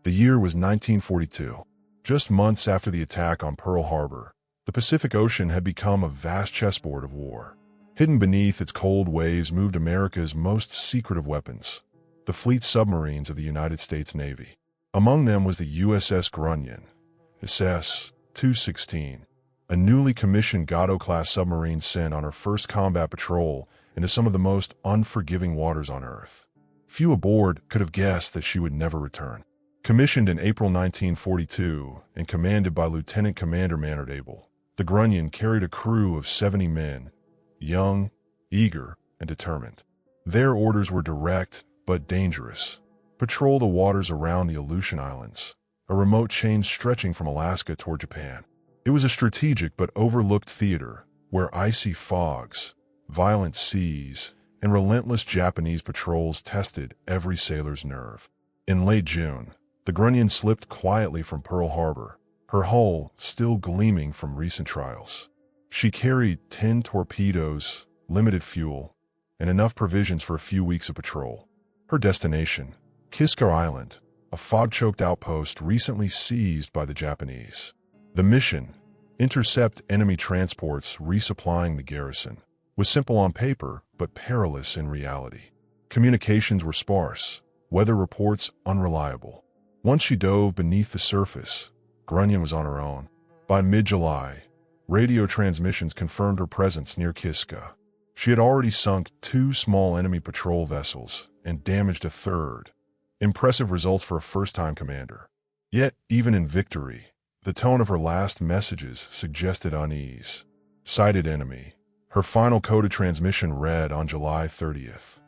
The year was 1942. Just months after the attack on Pearl Harbor, the Pacific Ocean had become a vast chessboard of war. Hidden beneath its cold waves moved America's most secretive weapons, the fleet submarines of the United States Navy. Among them was the USS Grunion, SS-216, a newly commissioned Gatto-class submarine sent on her first combat patrol into some of the most unforgiving waters on Earth. Few aboard could have guessed that she would never return. Commissioned in April 1942 and commanded by Lieutenant Commander Maynard Abel, the Grunion carried a crew of 70 men, young, eager, and determined. Their orders were direct but dangerous. Patrol the waters around the Aleutian Islands, a remote chain stretching from Alaska toward Japan. It was a strategic but overlooked theater where icy fogs, violent seas, and relentless Japanese patrols tested every sailor's nerve. In late June, the Grunion slipped quietly from Pearl Harbor, her hull still gleaming from recent trials. She carried 10 torpedoes, limited fuel, and enough provisions for a few weeks of patrol. Her destination, Kiska Island, a fog-choked outpost recently seized by the Japanese. The mission, intercept enemy transports resupplying the garrison, was simple on paper but perilous in reality. Communications were sparse, weather reports unreliable. Once she dove beneath the surface, Grunion was on her own. By mid-July, radio transmissions confirmed her presence near Kiska. She had already sunk 2 small enemy patrol vessels and damaged a third. Impressive results for a first-time commander. Yet, even in victory, the tone of her last messages suggested unease. Sighted enemy. Her final coded transmission read on July 30th.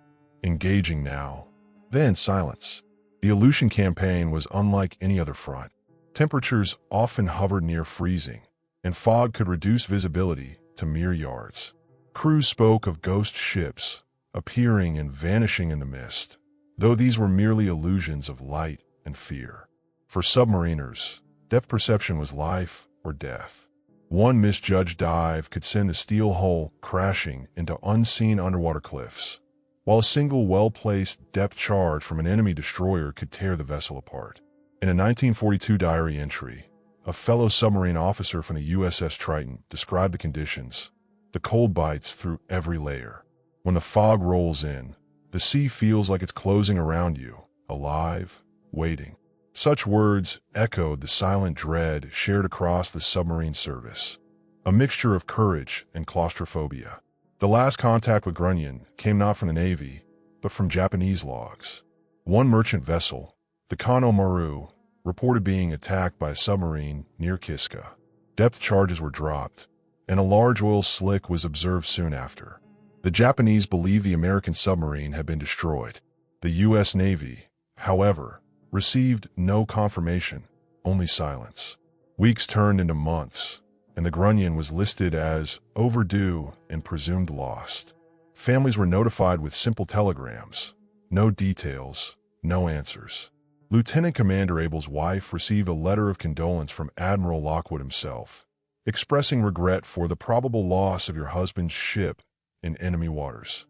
Engaging now. Then silence. The Aleutian campaign was unlike any other front. Temperatures often hovered near freezing, and fog could reduce visibility to mere yards. Crews spoke of ghost ships appearing and vanishing in the mist, though these were merely illusions of light and fear. For submariners, depth perception was life or death. One misjudged dive could send the steel hull crashing into unseen underwater cliffs, while a single well-placed depth charge from an enemy destroyer could tear the vessel apart. In a 1942 diary entry, a fellow submarine officer from the USS Triton described the conditions. The cold bites through every layer. When the fog rolls in, the sea feels like it's closing around you, alive, waiting. Such words echoed the silent dread shared across the submarine service, a mixture of courage and claustrophobia. The last contact with Grunion came not from the Navy, but from Japanese logs. One merchant vessel, the Kano Maru, reported being attacked by a submarine near Kiska. Depth charges were dropped, and a large oil slick was observed soon after. The Japanese believed the American submarine had been destroyed. The U.S. Navy, however, received no confirmation, only silence. Weeks turned into months, and the Grunion was listed as overdue and presumed lost. Families were notified with simple telegrams. No details, no answers. Lieutenant Commander Abel's wife received a letter of condolence from Admiral Lockwood himself, expressing regret for the probable loss of your husband's ship in enemy waters.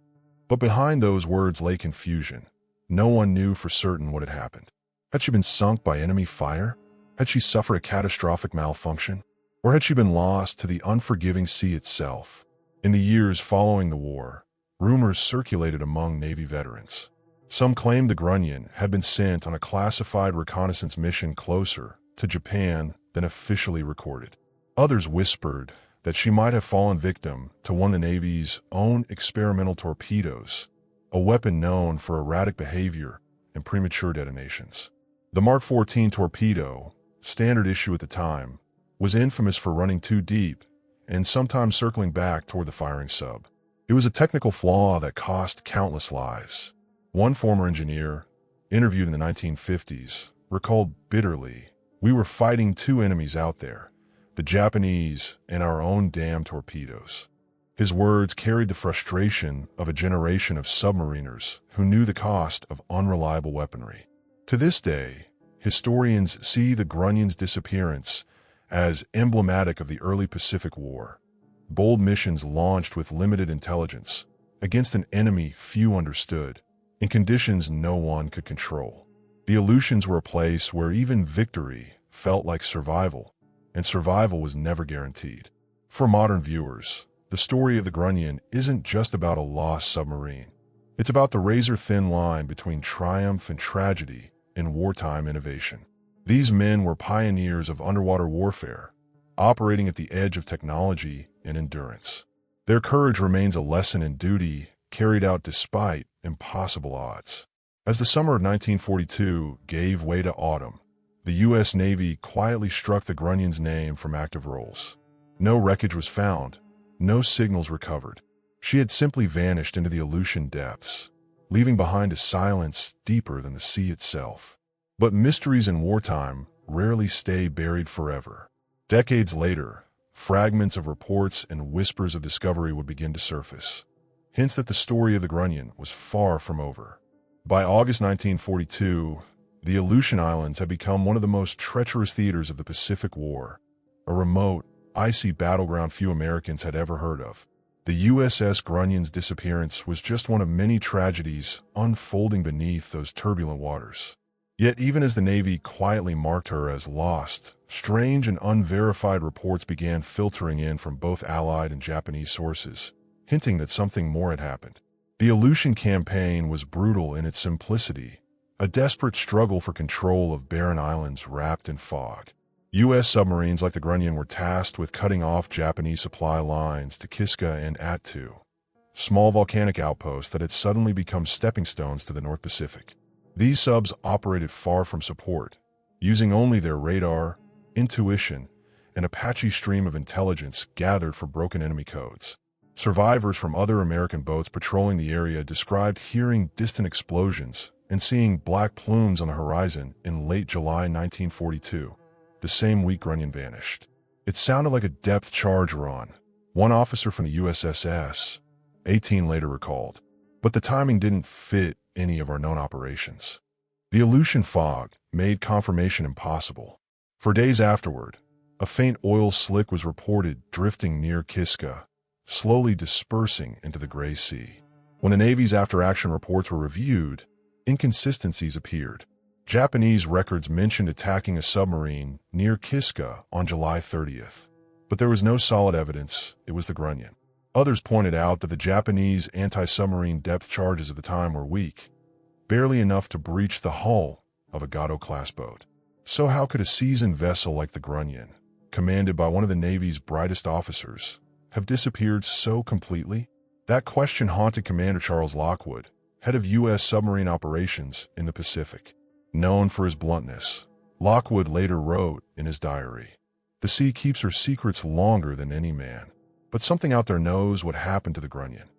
But behind those words lay confusion. No one knew for certain what had happened. Had she been sunk by enemy fire? Had she suffered a catastrophic malfunction? Or had she been lost to the unforgiving sea itself? In the years following the war, rumors circulated among Navy veterans. Some claimed the Grunion had been sent on a classified reconnaissance mission closer to Japan than officially recorded. Others whispered that she might have fallen victim to one of the Navy's own experimental torpedoes, a weapon known for erratic behavior and premature detonations. The Mark 14 torpedo, standard issue at the time, was infamous for running too deep and sometimes circling back toward the firing sub. It was a technical flaw that cost countless lives. One former engineer, interviewed in the 1950s, recalled bitterly, "We were fighting 2 enemies out there, the Japanese and our own damn torpedoes." His words carried the frustration of a generation of submariners who knew the cost of unreliable weaponry. To this day, historians see the Grunion's disappearance as emblematic of the early Pacific War. Bold missions launched with limited intelligence against an enemy few understood, in conditions no one could control. The Aleutians were a place where even victory felt like survival, and survival was never guaranteed. For modern viewers, the story of the Grunion isn't just about a lost submarine. It's about the razor-thin line between triumph and tragedy in wartime innovation. These men were pioneers of underwater warfare, operating at the edge of technology and endurance. Their courage remains a lesson in duty carried out despite impossible odds. As the summer of 1942 gave way to autumn, the U.S. Navy quietly struck the Grunion's name from active roles. No wreckage was found, no signals recovered. She had simply vanished into the Aleutian depths, leaving behind a silence deeper than the sea itself. But mysteries in wartime rarely stay buried forever. Decades later, fragments of reports and whispers of discovery would begin to surface, hints that the story of the Grunion was far from over. By August 1942, the Aleutian Islands had become one of the most treacherous theaters of the Pacific War, a remote, icy battleground few Americans had ever heard of. The USS Grunion's disappearance was just one of many tragedies unfolding beneath those turbulent waters. Yet even as the Navy quietly marked her as lost, strange and unverified reports began filtering in from both Allied and Japanese sources, hinting that something more had happened. The Aleutian campaign was brutal in its simplicity, a desperate struggle for control of barren islands wrapped in fog. U.S. submarines like the Grunion were tasked with cutting off Japanese supply lines to Kiska and Attu, small volcanic outposts that had suddenly become stepping stones to the North Pacific. These subs operated far from support, using only their radar, intuition, and a patchy stream of intelligence gathered for broken enemy codes. Survivors from other American boats patrolling the area described hearing distant explosions and seeing black plumes on the horizon in late July 1942, the same week Grunion vanished. It sounded like a depth charge run, one officer from the USSS, 18 later recalled. But the timing didn't fit any of our known operations. The Aleutian fog made confirmation impossible. For days afterward, a faint oil slick was reported drifting near Kiska, slowly dispersing into the gray sea. When the Navy's after-action reports were reviewed, inconsistencies appeared. Japanese records mentioned attacking a submarine near Kiska on July 30th, but there was no solid evidence it was the Grunion. Others pointed out that the Japanese anti-submarine depth charges at the time were weak, barely enough to breach the hull of a Gado-class boat. So how could a seasoned vessel like the Grunion, commanded by one of the Navy's brightest officers, have disappeared so completely? That question haunted Commander Charles Lockwood, head of U.S. submarine operations in the Pacific. Known for his bluntness, Lockwood later wrote in his diary, "The sea keeps her secrets longer than any man, but something out there knows what happened to the Grunion."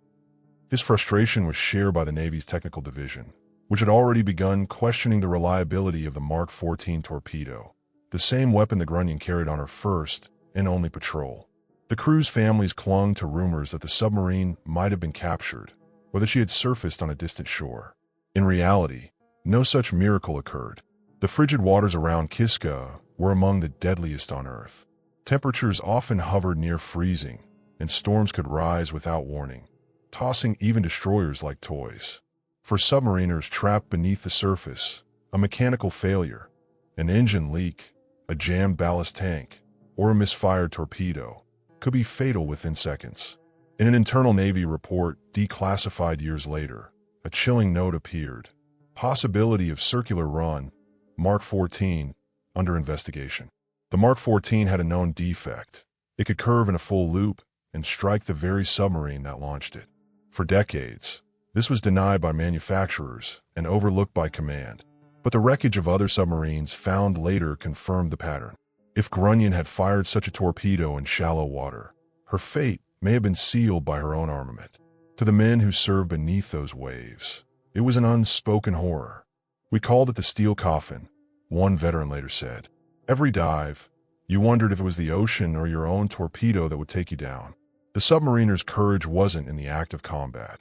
His frustration was shared by the Navy's technical division, which had already begun questioning the reliability of the Mark 14 torpedo, the same weapon the Grunion carried on her first and only patrol. The crew's families clung to rumors that the submarine might have been captured, or that she had surfaced on a distant shore. In reality, no such miracle occurred. The frigid waters around Kiska were among the deadliest on Earth. Temperatures often hovered near freezing, and storms could rise without warning, tossing even destroyers like toys. For submariners trapped beneath the surface, a mechanical failure, an engine leak, a jammed ballast tank, or a misfired torpedo could be fatal within seconds. In an internal Navy report declassified years later, a chilling note appeared. Possibility of circular run, Mark 14, under investigation. The Mark 14 had a known defect. It could curve in a full loop and strike the very submarine that launched it. For decades, this was denied by manufacturers and overlooked by command. But the wreckage of other submarines found later confirmed the pattern. If Grunion had fired such a torpedo in shallow water, her fate may have been sealed by her own armament. To the men who served beneath those waves, it was an unspoken horror. "We called it the steel coffin," one veteran later said. Every dive, you wondered if it was the ocean or your own torpedo that would take you down. The submariner's courage wasn't in the act of combat.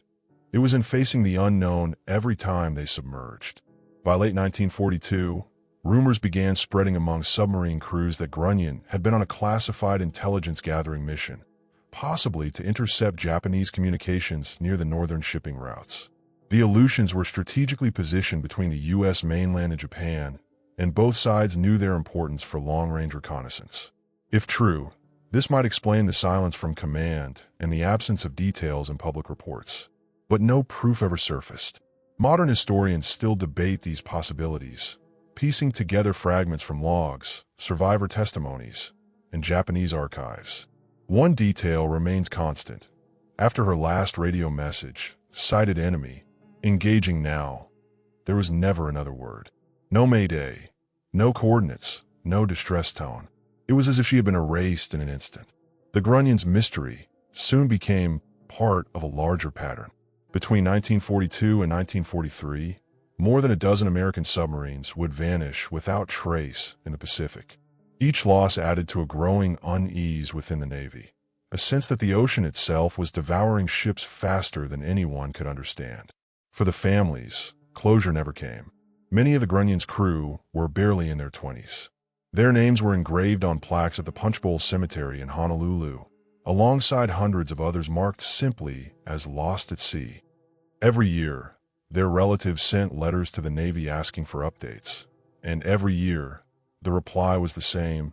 It was in facing the unknown every time they submerged. By late 1942, rumors began spreading among submarine crews that Grunion had been on a classified intelligence-gathering mission, possibly to intercept Japanese communications near the northern shipping routes. The Aleutians were strategically positioned between the U.S. mainland and Japan, and both sides knew their importance for long-range reconnaissance. If true, this might explain the silence from command and the absence of details in public reports. But no proof ever surfaced. Modern historians still debate these possibilities, piecing together fragments from logs, survivor testimonies, and Japanese archives. One detail remains constant. After her last radio message, sighted enemy, engaging now, there was never another word. No mayday, no coordinates, no distress tone. It was as if she had been erased in an instant. The Grunions' mystery soon became part of a larger pattern. Between 1942 and 1943, more than a dozen American submarines would vanish without trace in the Pacific. Each loss added to a growing unease within the Navy, a sense that the ocean itself was devouring ships faster than anyone could understand. For the families, closure never came. Many of the Grunions' crew were barely in their 20s. Their names were engraved on plaques at the Punchbowl Cemetery in Honolulu, alongside hundreds of others marked simply as lost at sea. Every year, their relatives sent letters to the Navy asking for updates, and every year, the reply was the same: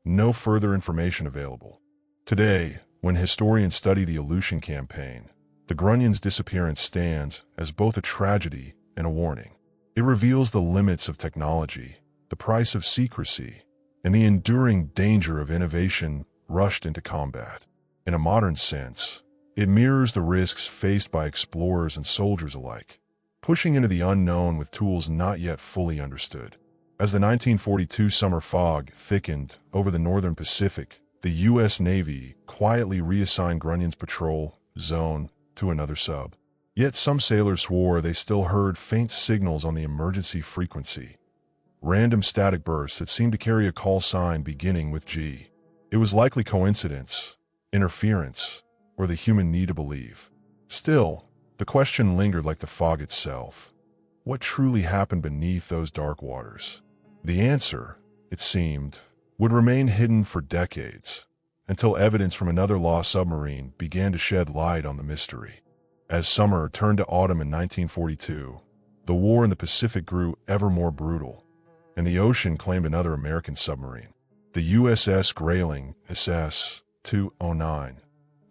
no further information available. Today, when historians study the Aleutian campaign, the Grunions' disappearance stands as both a tragedy and a warning. It reveals the limits of technology, the price of secrecy, and the enduring danger of innovation rushed into combat. In a modern sense, it mirrors the risks faced by explorers and soldiers alike, pushing into the unknown with tools not yet fully understood. As the 1942 summer fog thickened over the northern Pacific, the U.S. Navy quietly reassigned Grunions' patrol zone to another sub. Yet some sailors swore they still heard faint signals on the emergency frequency, random static bursts that seemed to carry a call sign beginning with G. It was likely coincidence, interference, or the human need to believe. Still, the question lingered like the fog itself. What truly happened beneath those dark waters? The answer, it seemed, would remain hidden for decades, until evidence from another lost submarine began to shed light on the mystery. As summer turned to autumn in 1942, the war in the Pacific grew ever more brutal, and the ocean claimed another American submarine. The USS Grayling SS-209,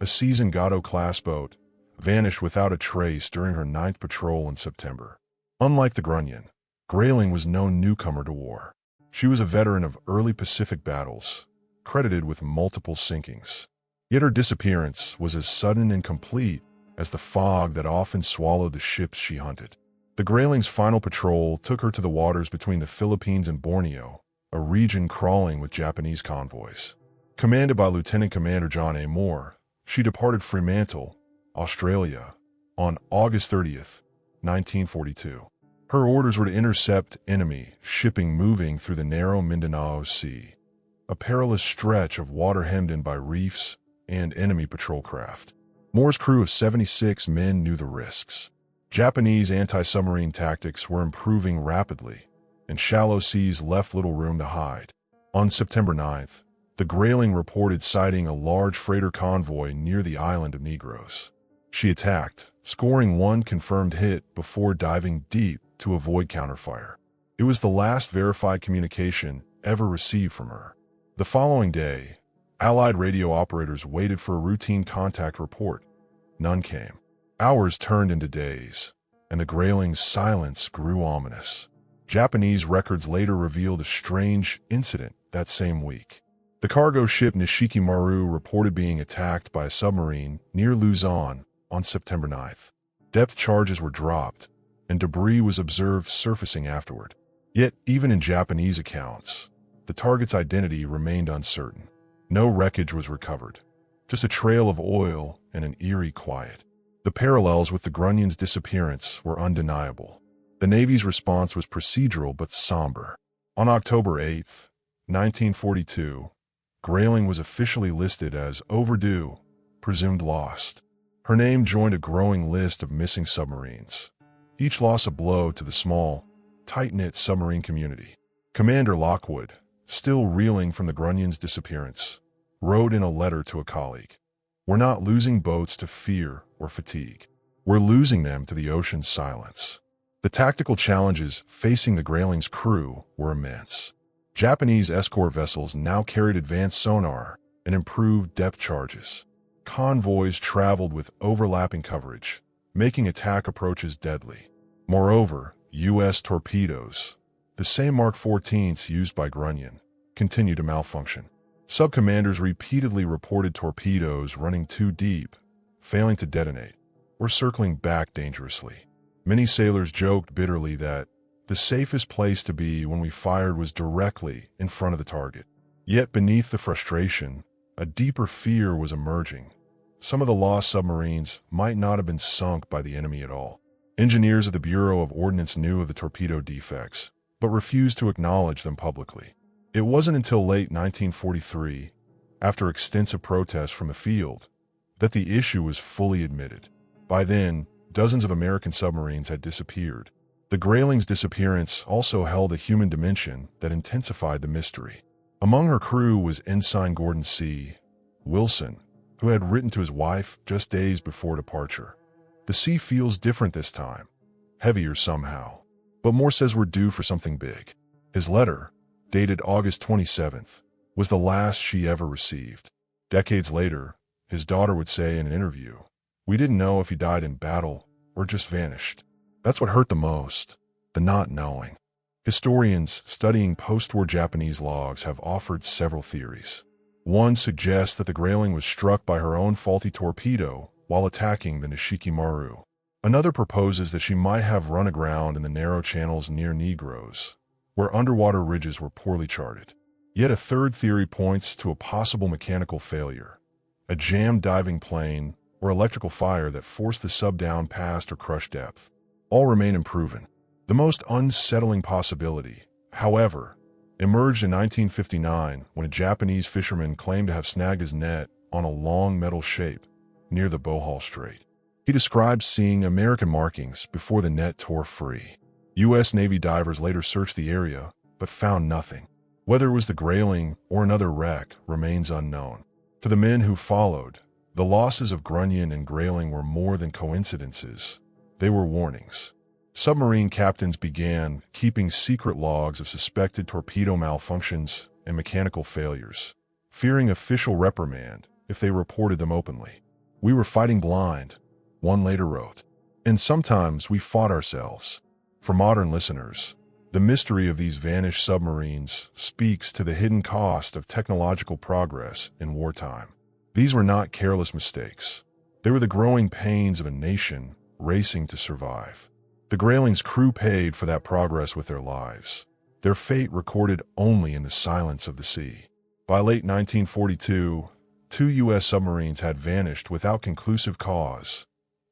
a seasoned Gato-class boat, vanished without a trace during her 9th patrol in September. Unlike the Grunion, Grayling was no newcomer to war. She was a veteran of early Pacific battles, credited with multiple sinkings. Yet her disappearance was as sudden and complete as the fog that often swallowed the ships she hunted. The Grayling's final patrol took her to the waters between the Philippines and Borneo, a region crawling with Japanese convoys. Commanded by Lieutenant Commander John A. Moore, she departed Fremantle, Australia, on August 30th, 1942. Her orders were to intercept enemy shipping moving through the narrow Mindanao Sea, a perilous stretch of water hemmed in by reefs and enemy patrol craft. Moore's crew of 76 men knew the risks. Japanese anti-submarine tactics were improving rapidly, and shallow seas left little room to hide. On September 9th, the Grayling reported sighting a large freighter convoy near the island of Negros. She attacked, scoring one confirmed hit before diving deep to avoid counterfire. It was the last verified communication ever received from her. The following day, Allied radio operators waited for a routine contact report. None came. Hours turned into days, and the Grayling's silence grew ominous. Japanese records later revealed a strange incident that same week. The cargo ship Nishiki Maru reported being attacked by a submarine near Luzon on September 9th. Depth charges were dropped, and debris was observed surfacing afterward. Yet, even in Japanese accounts, the target's identity remained uncertain. No wreckage was recovered, just a trail of oil and an eerie quiet. The parallels with the Grunion's disappearance were undeniable. The Navy's response was procedural but somber. On October 8, 1942, Grayling was officially listed as overdue, presumed lost. Her name joined a growing list of missing submarines, each loss a blow to the small, tight-knit submarine community. Commander Lockwood, still reeling from the Grunion's disappearance, wrote in a letter to a colleague, "We're not losing boats to fear or fatigue. were losing them to the ocean's silence. The tactical challenges facing the Grayling's crew were immense. Japanese escort vessels now carried advanced sonar and improved depth charges. Convoys traveled with overlapping coverage, making attack approaches deadly. Moreover, U.S. torpedoes, the same Mark 14s used by Grunion, continued to malfunction. Subcommanders repeatedly reported torpedoes running too deep, failing to detonate, or circling back dangerously. Many sailors joked bitterly that the safest place to be when we fired was directly in front of the target. Yet beneath the frustration, a deeper fear was emerging. Some of the lost submarines might not have been sunk by the enemy at all. Engineers at the Bureau of Ordnance knew of the torpedo defects, but refused to acknowledge them publicly. It wasn't until late 1943, after extensive protests from the field, that the issue was fully admitted. By then, dozens of American submarines had disappeared. The Grayling's disappearance also held a human dimension that intensified the mystery. Among her crew was Ensign Gordon C. Wilson, who had written to his wife just days before departure. "The sea feels different this time, heavier somehow, but Moore says we're due for something big." His letter, dated August 27th, was the last she ever received. Decades later, his daughter would say in an interview, "We didn't know if he died in battle or just vanished." That's what hurt the most, the not knowing. Historians studying post-war Japanese logs have offered several theories. One suggests that the Grayling was struck by her own faulty torpedo while attacking the Nishiki Maru. Another proposes that she might have run aground in the narrow channels near Negros, where underwater ridges were poorly charted. Yet a third theory points to a possible mechanical failure, a jammed diving plane or electrical fire that forced the sub down past or crushed depth. All remain unproven. The most unsettling possibility, however, emerged in 1959 when a Japanese fisherman claimed to have snagged his net on a long metal shape near the Bohol Strait. He described seeing American markings before the net tore free. U.S. Navy divers later searched the area, but found nothing. Whether it was the Grayling or another wreck remains unknown. To the men who followed, the losses of Grunion and Grayling were more than coincidences. They were warnings. Submarine captains began keeping secret logs of suspected torpedo malfunctions and mechanical failures, fearing official reprimand if they reported them openly. "We were fighting blind," one later wrote, "and sometimes we fought ourselves." For modern listeners, the mystery of these vanished submarines speaks to the hidden cost of technological progress in wartime. These were not careless mistakes. They were the growing pains of a nation racing to survive. The Grayling's crew paid for that progress with their lives, their fate recorded only in the silence of the sea. By late 1942, 2 U.S. submarines had vanished without conclusive cause,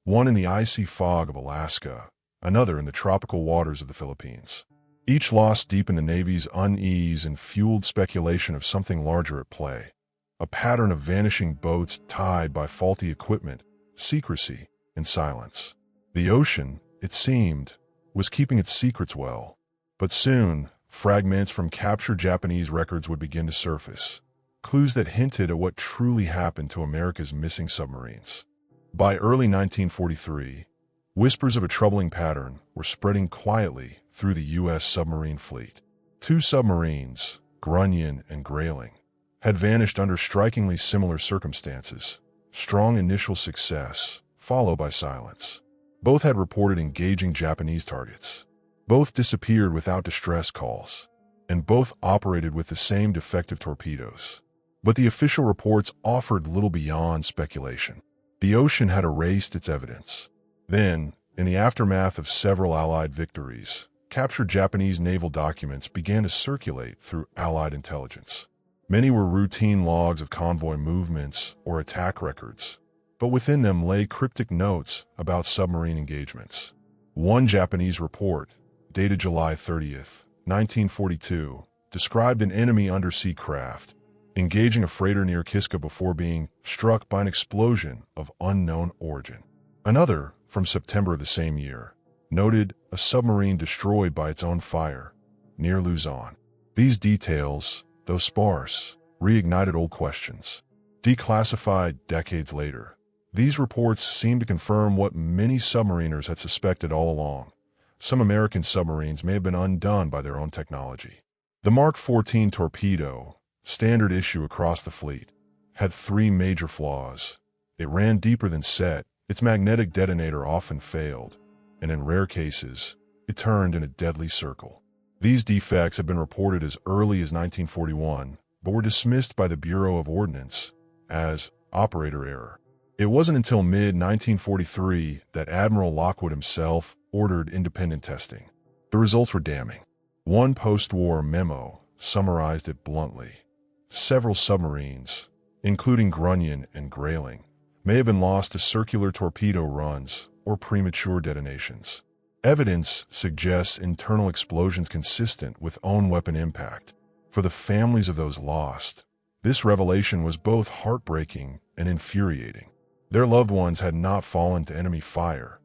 one in the icy fog of Alaska, another in the tropical waters of the Philippines. Each lost deep in the Navy's unease and fueled speculation of something larger at play, a pattern of vanishing boats tied by faulty equipment, secrecy, and silence. The ocean, it seemed, was keeping its secrets well. But soon, fragments from captured Japanese records would begin to surface, clues that hinted at what truly happened to America's missing submarines. By early 1943, whispers of a troubling pattern were spreading quietly through the U.S. submarine fleet. 2 submarines, Grunion and Grayling, had vanished under strikingly similar circumstances. Strong initial success, followed by silence. Both had reported engaging Japanese targets. Both disappeared without distress calls, and both operated with the same defective torpedoes. But the official reports offered little beyond speculation. The ocean had erased its evidence. Then, in the aftermath of several Allied victories, captured Japanese naval documents began to circulate through Allied intelligence. Many were routine logs of convoy movements or attack records, but within them lay cryptic notes about submarine engagements. One Japanese report, dated July 30th, 1942, described an enemy undersea craft engaging a freighter near Kiska before being struck by an explosion of unknown origin. Another, from September of the same year, noted a submarine destroyed by its own fire near Luzon. These details, though sparse, reignited old questions. Declassified decades later, These reports seem to confirm what many submariners had suspected all along. Some American submarines may have been undone by their own technology. The Mark 14 torpedo, standard issue across the fleet, had three major flaws. It ran deeper than set, its magnetic detonator often failed, and in rare cases, it turned in a deadly circle. These defects had been reported as early as 1941, but were dismissed by the Bureau of Ordnance as operator error. It wasn't until mid-1943 that Admiral Lockwood himself ordered independent testing. The results were damning. One post-war memo summarized it bluntly. Several submarines, including Grunion and Grayling, may have been lost to circular torpedo runs or premature detonations. Evidence suggests internal explosions consistent with own weapon impact. For the families of those lost, this revelation was both heartbreaking and infuriating. Their loved ones had not fallen to enemy fire,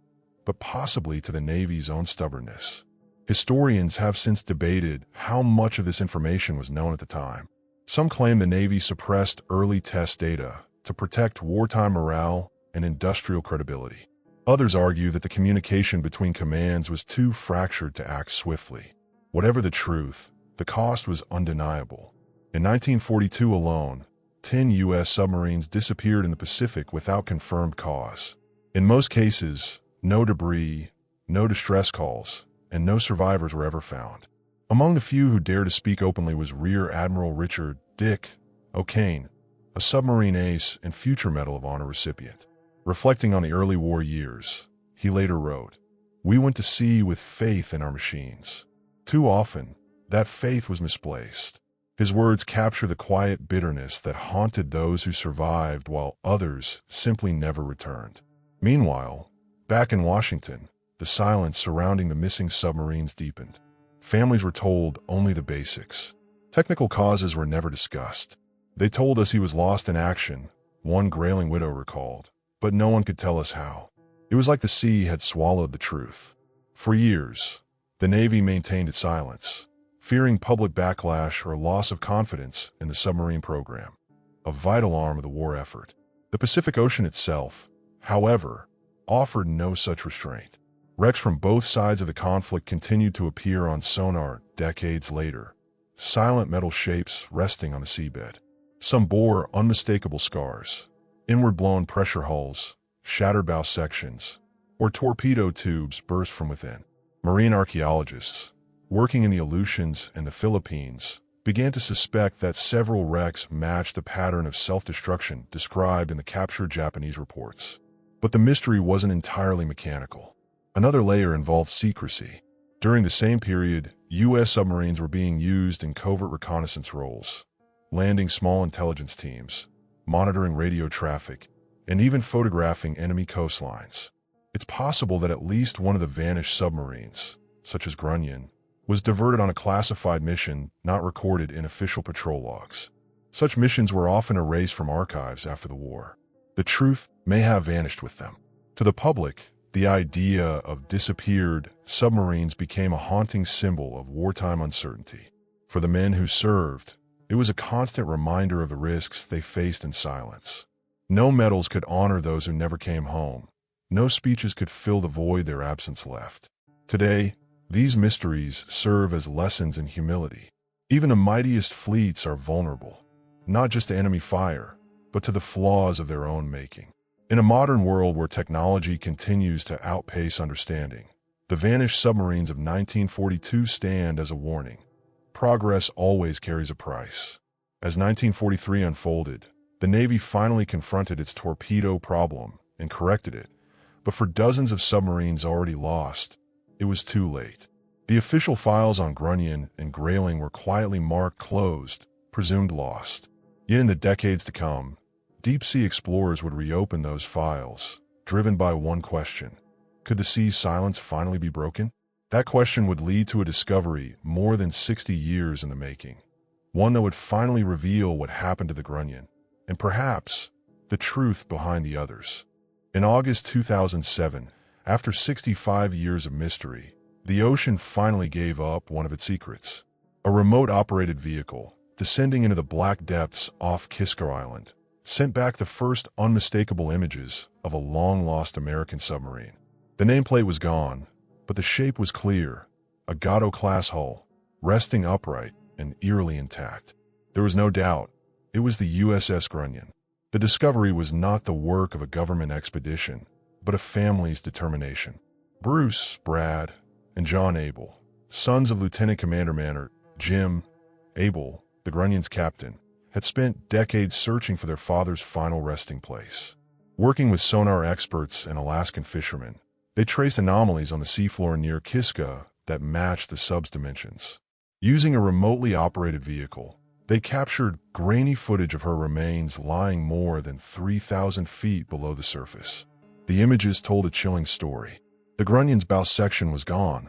but possibly to the Navy's own stubbornness. Historians have since debated how much of this information was known at the time. Some claim the Navy suppressed early test data to protect wartime morale and industrial credibility. Others argue that the communication between commands was too fractured to act swiftly. Whatever the truth, the cost was undeniable. In 1942 alone, 10 U.S. submarines disappeared in the Pacific without confirmed cause. In most cases, no debris, no distress calls, and no survivors were ever found. Among the few who dared to speak openly was Rear Admiral Richard "Dick" O'Kane, a submarine ace and future Medal of Honor recipient. Reflecting on the early war years, he later wrote, "We went to sea with faith in our machines. Too often, that faith was misplaced." His words capture the quiet bitterness that haunted those who survived while others simply never returned. Meanwhile, back in Washington, the silence surrounding the missing submarines deepened. Families were told only the basics. Technical causes were never discussed. "They told us he was lost in action," one Grayling widow recalled, "but no one could tell us how." It was like the sea had swallowed the truth. For years, the Navy maintained its silence, fearing public backlash or loss of confidence in the submarine program, a vital arm of the war effort. The Pacific Ocean itself, however, offered no such restraint. Wrecks from both sides of the conflict continued to appear on sonar decades later, silent metal shapes resting on the seabed. Some bore unmistakable scars, inward-blown pressure hulls, shattered bow sections, or torpedo tubes burst from within. Marine archaeologists, working in the Aleutians and the Philippines, began to suspect that several wrecks matched the pattern of self-destruction described in the captured Japanese reports. But the mystery wasn't entirely mechanical. Another layer involved secrecy. During the same period, U.S. submarines were being used in covert reconnaissance roles, landing small intelligence teams, monitoring radio traffic, and even photographing enemy coastlines. It's possible that at least one of the vanished submarines, such as Grunion, was diverted on a classified mission not recorded in official patrol logs. Such missions were often erased from archives after the war. The truth may have vanished with them. To the public, the idea of disappeared submarines became a haunting symbol of wartime uncertainty. For the men who served, it was a constant reminder of the risks they faced in silence. No medals could honor those who never came home. No speeches could fill the void their absence left. Today, these mysteries serve as lessons in humility. Even the mightiest fleets are vulnerable, not just to enemy fire, but to the flaws of their own making. In a modern world where technology continues to outpace understanding, the vanished submarines of 1942 stand as a warning. Progress always carries a price. As 1943 unfolded, the Navy finally confronted its torpedo problem and corrected it, but for dozens of submarines already lost, it was too late. The official files on Grunion and Grayling were quietly marked closed, presumed lost. Yet in the decades to come, deep-sea explorers would reopen those files, driven by one question: could the sea's silence finally be broken? That question would lead to a discovery more than 60 years in the making, one that would finally reveal what happened to the Grunion, and perhaps the truth behind the others. In August 2007, after 65 years of mystery, the ocean finally gave up one of its secrets. A remote-operated vehicle, descending into the black depths off Kiska Island, sent back the first unmistakable images of a long-lost American submarine. The nameplate was gone, but the shape was clear, a Gato-class hull, resting upright and eerily intact. There was no doubt, it was the USS Grunion. The discovery was not the work of a government expedition, but a family's determination. Bruce, Brad, and John Abel, sons of Lieutenant Commander Jim Abel, the Grunion's captain, had spent decades searching for their father's final resting place. Working with sonar experts and Alaskan fishermen, they traced anomalies on the seafloor near Kiska that matched the sub's dimensions. Using a remotely operated vehicle, they captured grainy footage of her remains lying more than 3,000 feet below the surface. The images told a chilling story. The Grunion's bow section was gone,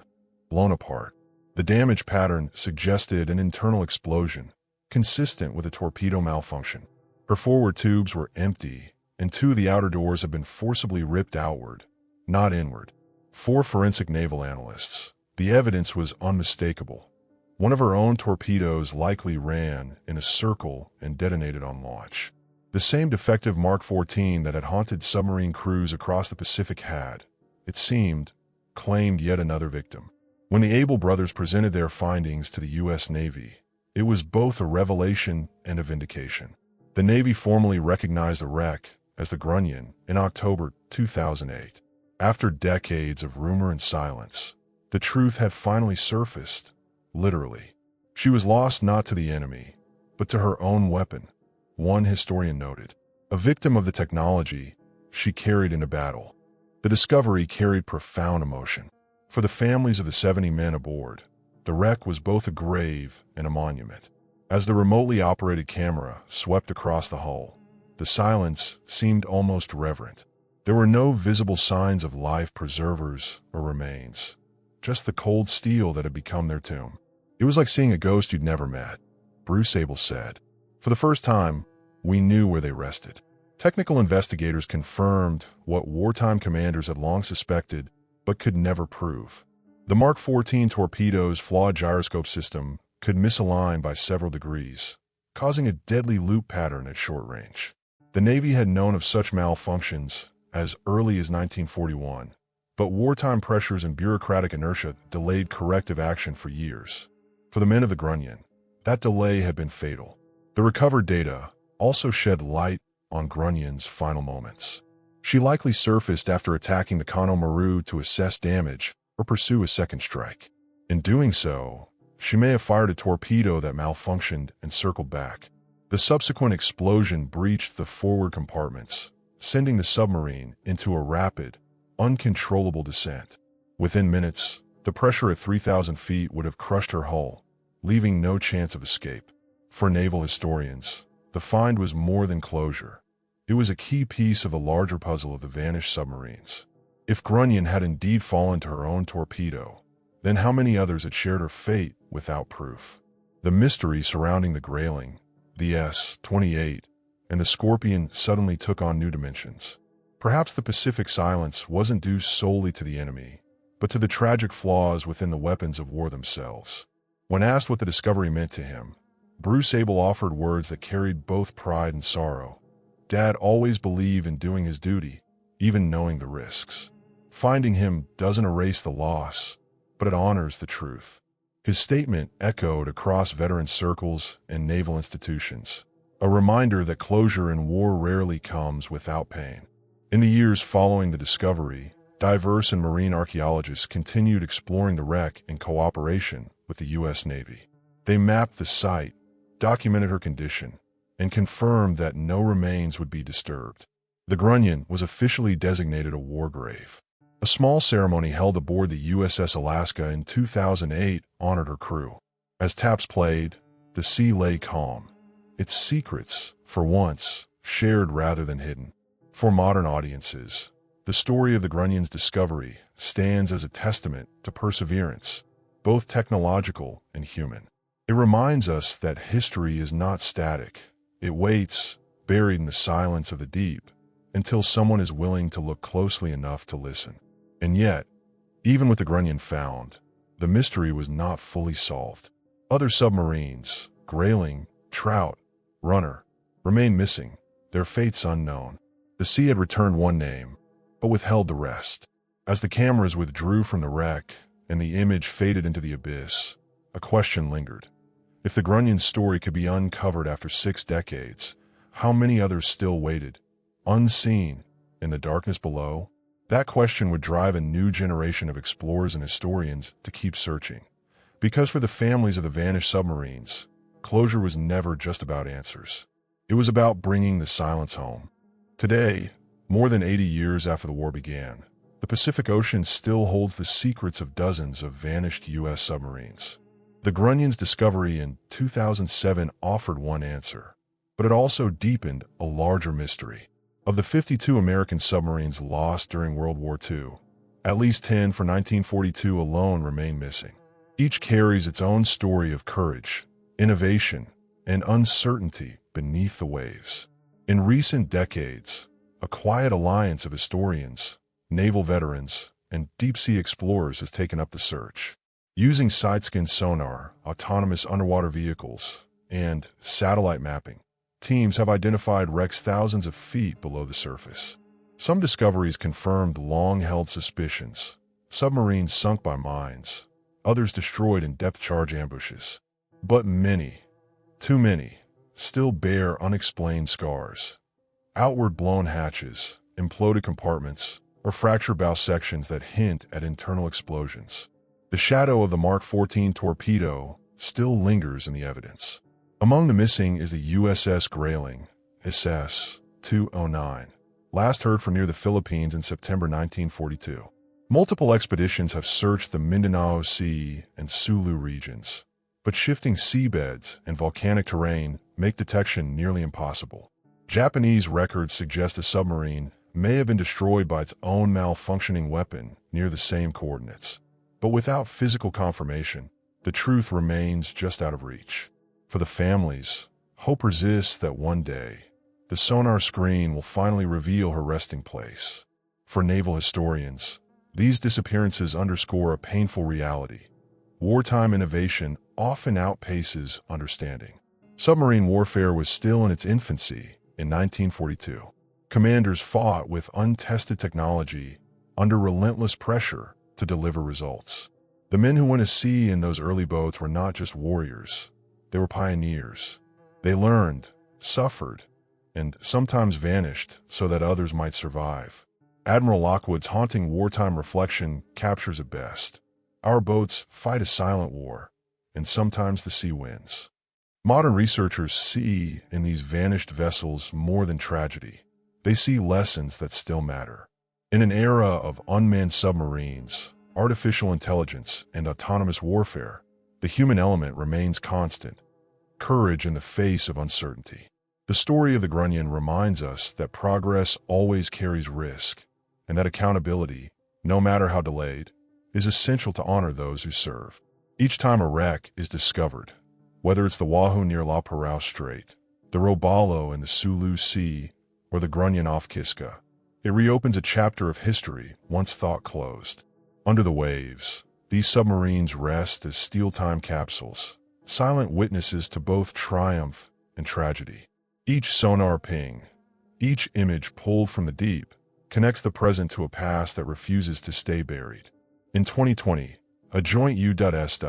blown apart. The damage pattern suggested an internal explosion, consistent with a torpedo malfunction. Her forward tubes were empty, and two of the outer doors had been forcibly ripped outward, not inward. For forensic naval analysts, the evidence was unmistakable. One of her own torpedoes likely ran in a circle and detonated on launch. The same defective Mark 14 that had haunted submarine crews across the Pacific had, it seemed, claimed yet another victim. When the Abel brothers presented their findings to the U.S. Navy, it was both a revelation and a vindication. The Navy formally recognized the wreck as the Grunion in October 2008. After decades of rumor and silence, the truth had finally surfaced, literally. She was lost not to the enemy, but to her own weapon, one historian noted. A victim of the technology she carried into battle. The discovery carried profound emotion. For the families of the 70 men aboard, the wreck was both a grave and a monument. As the remotely operated camera swept across the hull, the silence seemed almost reverent. There were no visible signs of life preservers or remains, just the cold steel that had become their tomb. It was like seeing a ghost you'd never met, Bruce Abel said. For the first time, we knew where they rested. Technical investigators confirmed what wartime commanders had long suspected but could never prove. The Mark 14 torpedo's flawed gyroscope system could misalign by several degrees, causing a deadly loop pattern at short range. The Navy had known of such malfunctions as early as 1941, but wartime pressures and bureaucratic inertia delayed corrective action for years. For the men of the Grunion, that delay had been fatal. The recovered data also shed light on Grunion's final moments. She likely surfaced after attacking the Kano Maru to assess damage or pursue a second strike. In doing so, she may have fired a torpedo that malfunctioned and circled back. The subsequent explosion breached the forward compartments, sending the submarine into a rapid, uncontrollable descent. Within minutes, the pressure at 3,000 feet would have crushed her hull, leaving no chance of escape. For naval historians, the find was more than closure. It was a key piece of a larger puzzle of the vanished submarines. If Grunion had indeed fallen to her own torpedo, then how many others had shared her fate without proof? The mystery surrounding the Grayling, the S-28, and the Scorpion suddenly took on new dimensions. Perhaps the Pacific silence wasn't due solely to the enemy, but to the tragic flaws within the weapons of war themselves. When asked what the discovery meant to him, Bruce Abel offered words that carried both pride and sorrow. Dad always believed in doing his duty, even knowing the risks. Finding him doesn't erase the loss, but it honors the truth. His statement echoed across veteran circles and naval institutions, a reminder that closure in war rarely comes without pain. In the years following the discovery, divers and marine archaeologists continued exploring the wreck in cooperation with the U.S. Navy. They mapped the site, documented her condition, and confirmed that no remains would be disturbed. The Grunion was officially designated a war grave. A small ceremony held aboard the USS Alaska in 2008 honored her crew. As taps played, the sea lay calm, its secrets, for once, shared rather than hidden. For modern audiences, the story of the Grunion's discovery stands as a testament to perseverance, both technological and human. It reminds us that history is not static. It waits, buried in the silence of the deep, until someone is willing to look closely enough to listen. And yet, even with the Grunion found, the mystery was not fully solved. Other submarines, Grayling, Trout, Runner, remain missing, their fates unknown. The sea had returned one name, but withheld the rest. As the cameras withdrew from the wreck and the image faded into the abyss, a question lingered. If the Grunion story could be uncovered after 6 decades, how many others still waited, unseen, in the darkness below? That question would drive a new generation of explorers and historians to keep searching. Because for the families of the vanished submarines, closure was never just about answers. It was about bringing the silence home. Today, more than 80 years after the war began, the Pacific Ocean still holds the secrets of dozens of vanished U.S. submarines. The Grunion's discovery in 2007 offered one answer, but it also deepened a larger mystery. Of the 52 American submarines lost during World War II, at least 10 for 1942 alone remain missing. Each carries its own story of courage, innovation, and uncertainty beneath the waves. In recent decades, a quiet alliance of historians, naval veterans, and deep-sea explorers has taken up the search. Using side-scan sonar, autonomous underwater vehicles, and satellite mapping, teams have identified wrecks thousands of feet below the surface. Some discoveries confirmed long-held suspicions: submarines sunk by mines, others destroyed in depth-charge ambushes. But many, too many, still bear unexplained scars. Outward blown hatches, imploded compartments, or fractured bow sections that hint at internal explosions. The shadow of the Mark 14 torpedo still lingers in the evidence. Among the missing is the USS Grayling, SS-209, last heard from near the Philippines in September 1942. Multiple expeditions have searched the Mindanao Sea and Sulu regions, but shifting seabeds and volcanic terrain make detection nearly impossible. Japanese records suggest a submarine may have been destroyed by its own malfunctioning weapon near the same coordinates. But without physical confirmation, the truth remains just out of reach. For the families, hope persists that one day, the sonar screen will finally reveal her resting place. For naval historians, these disappearances underscore a painful reality. Wartime innovation often outpaces understanding. Submarine warfare was still in its infancy in 1942. Commanders fought with untested technology under relentless pressure to deliver results. The men who went to sea in those early boats were not just warriors, they were pioneers. They learned, suffered, and sometimes vanished so that others might survive. Admiral Lockwood's haunting wartime reflection captures it best. Our boats fight a silent war, and sometimes the sea wins. Modern researchers see in these vanished vessels more than tragedy. They see lessons that still matter. In an era of unmanned submarines, artificial intelligence, and autonomous warfare, the human element remains constant. Courage in the face of uncertainty. The story of the Grunion reminds us that progress always carries risk, and that accountability, no matter how delayed, is essential to honor those who serve. Each time a wreck is discovered, whether it's the Wahoo near La Parao Strait, the Robalo in the Sulu Sea, or the Grunion off Kiska, it reopens a chapter of history once thought closed. Under the waves, these submarines rest as steel-time capsules, silent witnesses to both triumph and tragedy. Each sonar ping, each image pulled from the deep, connects the present to a past that refuses to stay buried. In 2020, a joint U.S.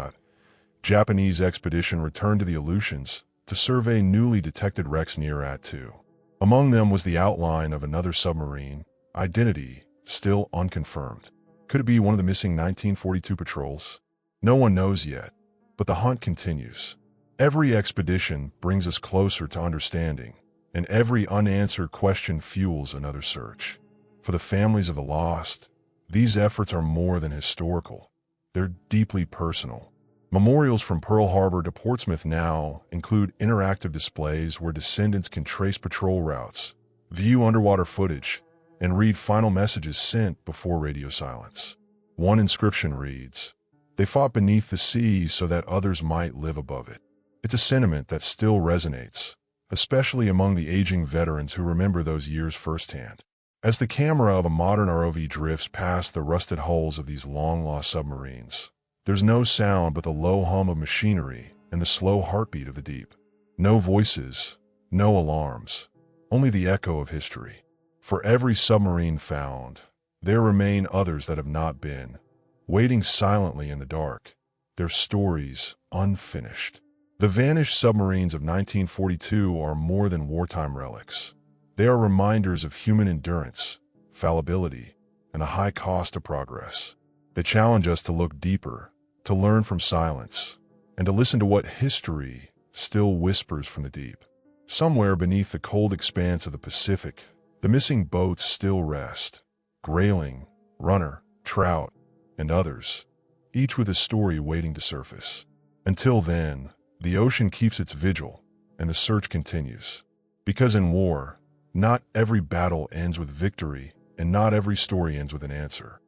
Japanese expedition returned to the Aleutians to survey newly detected wrecks near Attu. Among them was the outline of another submarine, identity still unconfirmed. Could it be one of the missing 1942 patrols? No one knows yet, but the hunt continues. Every expedition brings us closer to understanding, and every unanswered question fuels another search. For the families of the lost, these efforts are more than historical. They're deeply personal. Memorials from Pearl Harbor to Portsmouth now include interactive displays where descendants can trace patrol routes, view underwater footage, and read final messages sent before radio silence. One inscription reads, "They fought beneath the sea so that others might live above it." It's a sentiment that still resonates, especially among the aging veterans who remember those years firsthand. As the camera of a modern ROV drifts past the rusted hulls of these long-lost submarines, there's no sound but the low hum of machinery and the slow heartbeat of the deep. No voices, no alarms, only the echo of history. For every submarine found, there remain others that have not been, waiting silently in the dark, their stories unfinished. The vanished submarines of 1942 are more than wartime relics. They are reminders of human endurance, fallibility, and a high cost of progress. They challenge us to look deeper, to learn from silence, and to listen to what history still whispers from the deep. Somewhere beneath the cold expanse of the Pacific, the missing boats still rest. Grayling, Runner, Trout, and others, each with a story waiting to surface. Until then, the ocean keeps its vigil, and the search continues. Because in war, not every battle ends with victory, and not every story ends with an answer.